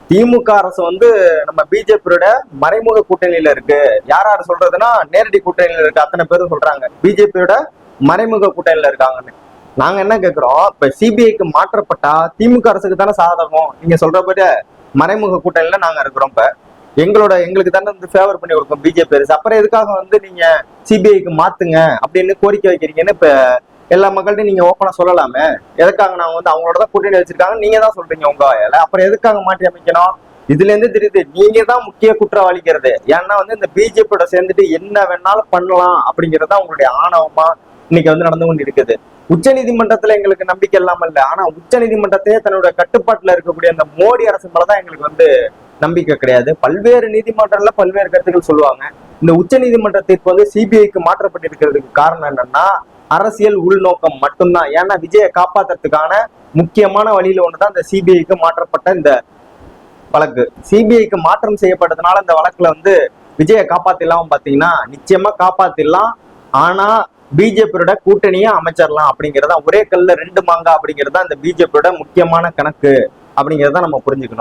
திமுக அரசு வந்து நம்ம பிஜேபியோட மறைமுக கூட்டணியில இருக்கு. யார் யார் சொல்றதுன்னா நேரடி கூட்டணியில இருக்கு அத்தனை பேரும் சொல்றாங்க பிஜேபியோட மறைமுக கூட்டணியில இருக்காங்கன்னு. நாங்க என்ன கேக்குறோம், இப்ப சிபிஐக்கு மாற்றப்பட்டா திமுக அரசுக்கு தானே சாதகம். நீங்க சொல்றபடி மறைமுக கூட்டணியில நாங்க இருக்கிறோம். இப்ப எங்களுக்கு தானே வந்து ஃபேவர் பண்ணி கொடுக்கும் பிஜேபி அரசு. அப்புறம் எதுக்காக வந்து நீங்க சிபிஐக்கு மாத்துங்க அப்படின்னு கோரிக்கை வைக்கிறீங்கன்னு இப்ப எல்லா மக்கள்கிட்டையும் நீங்க ஓப்பனா சொல்லலாமே. எதுக்காக நாங்க வந்து அவங்களோட தான் கூட்டணி வச்சிருக்காங்க நீங்க தான் சொல்றீங்க உங்க வாயால. அப்புறம் எதுக்காக மாற்றி அமைக்கணும்? இதுல இருந்து தெரியுது நீங்க தான் முக்கிய குற்றவாளிக்கிறது. ஏன்னா வந்து இந்த பிஜேபியோட சேர்ந்துட்டு என்ன வேணாலும் பண்ணலாம் அப்படிங்கறத உங்களுடைய ஆணவமா இன்னைக்கு வந்து நடந்து கொண்டு இருக்குது. உச்ச நீதிமன்றத்துல எங்களுக்கு நம்பிக்கை இல்லாம இல்ல, ஆனா உச்ச நீதிமன்றத்தையே தன்னோட கட்டுப்பாட்டுல இருக்கக்கூடிய அந்த மோடி அரசு மேலதான் எங்களுக்கு வந்து நம்பிக்கை கிடையாது. பல்வேறு நீதிமன்றங்கள்ல பல்வேறு கருத்துக்கள் சொல்லுவாங்க. இந்த உச்ச நீதிமன்ற தீர்ப்பு வந்து சிபிஐக்கு மாற்றப்பட்டிருக்கிறதுக்கு காரணம் என்னன்னா அரசியல் உள்நோக்கம் மட்டும்தான். ஏன்னா விஜயை காப்பாத்துறதுக்கான முக்கியமான வழியில ஒண்ணுதான் இந்த சிபிஐக்கு மாற்றப்பட்ட இந்த வழக்கு. சிபிஐக்கு மாற்றம் செய்யப்பட்டதுனால இந்த வழக்குல வந்து விஜயை காப்பாத்திடலாம் பாத்தீங்கன்னா நிச்சயமா காப்பாத்திடலாம். ஆனா பிஜேபியோட கூட்டணியை அமைச்சிடலாம் அப்படிங்கறத, ஒரே கல்ல ரெண்டு மாங்கா அப்படிங்கறத இந்த பிஜேபியோட முக்கியமான கணக்கு அப்படிங்கறத நம்ம புரிஞ்சுக்கணும்.